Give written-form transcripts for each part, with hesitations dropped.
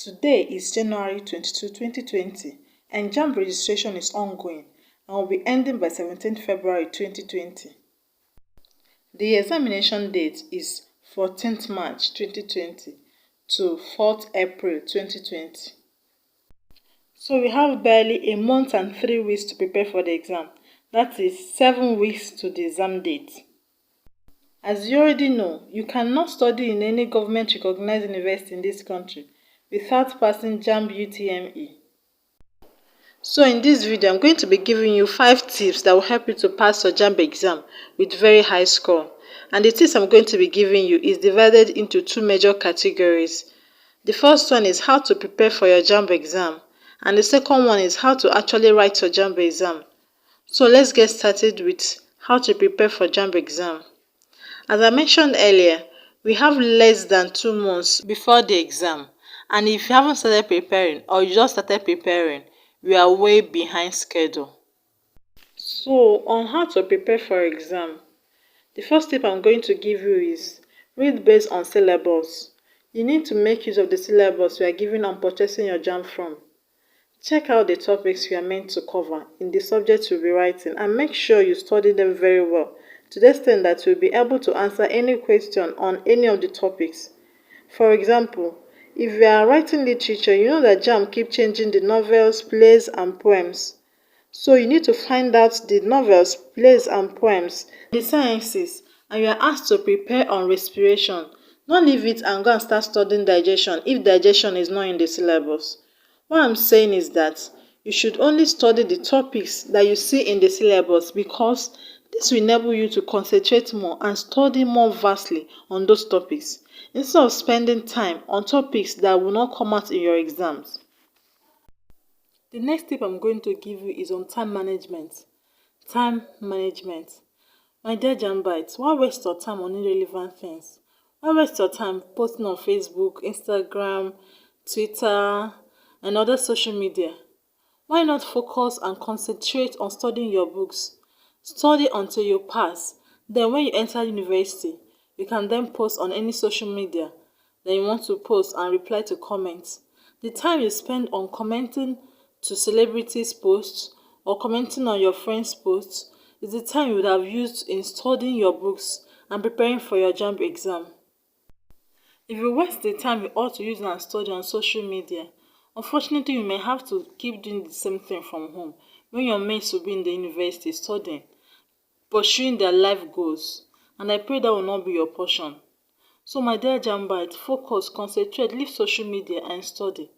Today is January 22, 2020, and JAMB registration is ongoing and will be ending by 17 February 2020. The examination date is 14th March 2020 to 4th April 2020. So we have barely a month and 3 weeks to prepare for the exam. That is 7 weeks to the exam date. As you already know, you cannot study in any government-recognized university in this country without passing JAMB UTME. So in this video, I'm going to be giving you 5 tips that will help you to pass your JAMB exam with very high score. And the tips I'm going to be giving you is divided into 2 major categories. The first one is how to prepare for your JAMB exam, and the second one is how to actually write your JAMB exam. So let's get started with how to prepare for JAMB exam. As I mentioned earlier, we have less than 2 months before the exam, and if you haven't started preparing or you just started preparing, we are way behind schedule. So on how to prepare for exam, the first tip I'm going to give you is read based on syllabus. You need to make use of the syllabus we are given on purchasing your JAMB from. Check out the topics you are meant to cover in the subject you'll be writing and make sure you study them very well to the extent that you'll be able to answer any question on any of the topics. For example, if you are writing literature, you know that JAMB keep changing the novels, plays, and poems. So you need to find out the novels, plays, and poems in the sciences, and you are asked to prepare on respiration. Don't leave it and go and start studying digestion if digestion is not in the syllabus. What I'm saying is that you should only study the topics that you see in the syllabus, because this will enable you to concentrate more and study more vastly on those topics, instead of spending time on topics that will not come out in your exams. The next tip I'm going to give you is on time management. Time management. My dear Jambites, why waste your time on irrelevant things? Why waste your time posting on Facebook, Instagram, Twitter, and other social media? Why not focus and concentrate on studying your books? Study until you pass. Then when you enter university, you can then post on any social media that you want to post and reply to comments. The time you spend on commenting to celebrities' posts or commenting on your friends' posts is the time you would have used in studying your books and preparing for your JAMB exam. If you waste the time you ought to use and study on social media, unfortunately you may have to keep doing the same thing from home when your mates will be in the university studying, pursuing their life goals, and I pray that will not be your portion. So my dear Jambite, focus, concentrate, leave social media and study.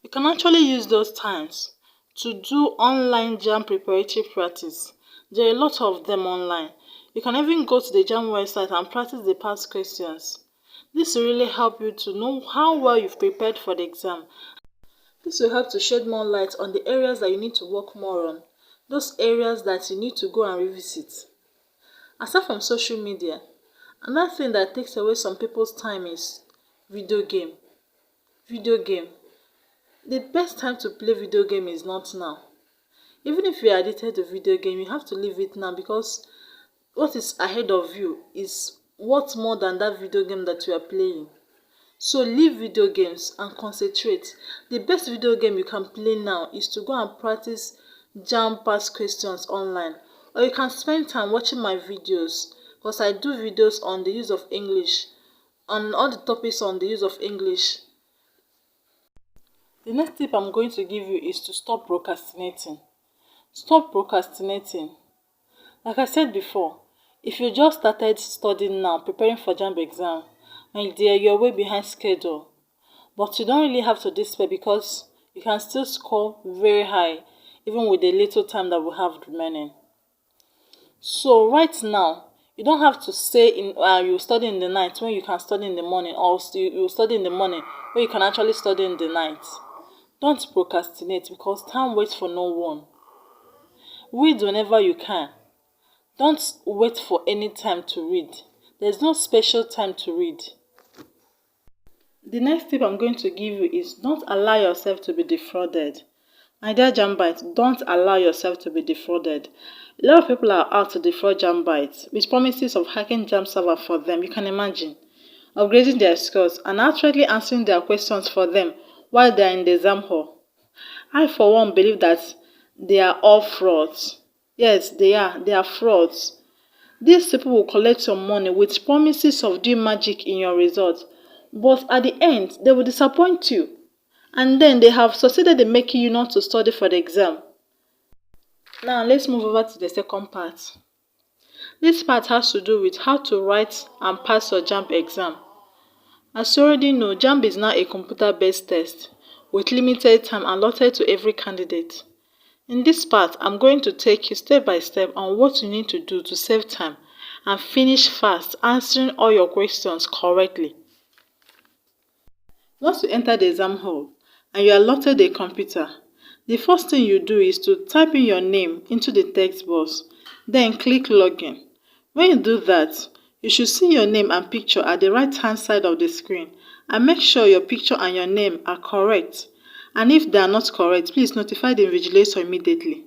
You can actually use those times to do online JAMB preparatory practice. There are a lot of them online. You can even go to the JAMB website and practice the past questions. This will really help you to know how well you've prepared for the exam. This will help to shed more light on the areas that you need to work more on, those areas that you need to go and revisit. Aside from social media, another thing that takes away some people's time is video game. Video game. The best time to play video game is not now. Even if you are addicted to video game, you have to leave it now, because what is ahead of you is what more than that video game that you are playing. So leave video games and concentrate. The best video game you can play now is to go and practice JAMB past questions online, or you can spend time watching my videos, because I do videos on the use of English, on all the topics on the use of English. The next tip I'm going to give you is to stop procrastinating. Stop procrastinating. Like I said before, if you just started studying now, preparing for JAMB exam, my dear, you're way behind schedule. But you don't really have to despair, because you can still score very high, even with the little time that we have remaining. So right now, you don't have to say you study in the night when you can study in the morning, or you study in the morning when you can actually study in the night. Don't procrastinate, because time waits for no one. Read whenever you can. Don't wait for any time to read. There's no special time to read. The next tip I'm going to give you is don't allow yourself to be defrauded. My dear Jambite, don't allow yourself to be defrauded. A lot of people are out to defraud Jambites with promises of hacking JAMB server for them. You can imagine. upgrading their skills, and accurately answering their questions for them while they are in the exam hall. I, for one, believe that they are all frauds. Yes, they are. They are frauds. These people will collect your money with promises of doing magic in your results, but at the end, they will disappoint you. And then they have succeeded in making you not to study for the exam. Now, let's move over to the second part. This part has to do with how to write and pass your JAMB exam. As you already know, JAMB is now a computer-based test with limited time allotted to every candidate. In this part, I'm going to take you step by step on what you need to do to save time and finish fast answering all your questions correctly. Once you enter the exam hall and you are allotted a computer, the first thing you do is to type in your name into the text box, then click login. When you do that, you should see your name and picture at the right hand side of the screen, and make sure your picture and your name are correct. And if they are not correct, please notify the invigilator immediately.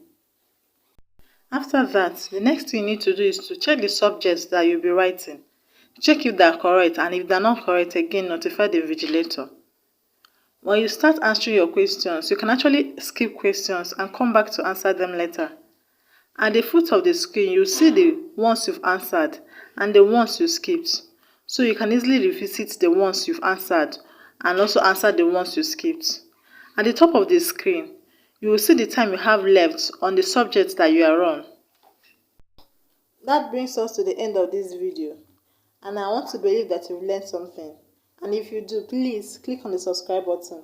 After that, the next thing you need to do is to check the subjects that you'll be writing. Check if they are correct, and if they are not correct, again notify the invigilator. When you start answering your questions, you can actually skip questions and come back to answer them later. At the foot of the screen, you see the ones you've answered and the ones you skipped. So you can easily revisit the ones you've answered and also answer the ones you skipped. At the top of the screen, you will see the time you have left on the subject that you are on. That brings us to the end of this video, and I want to believe that you've learned something. And if you do, please click on the subscribe button.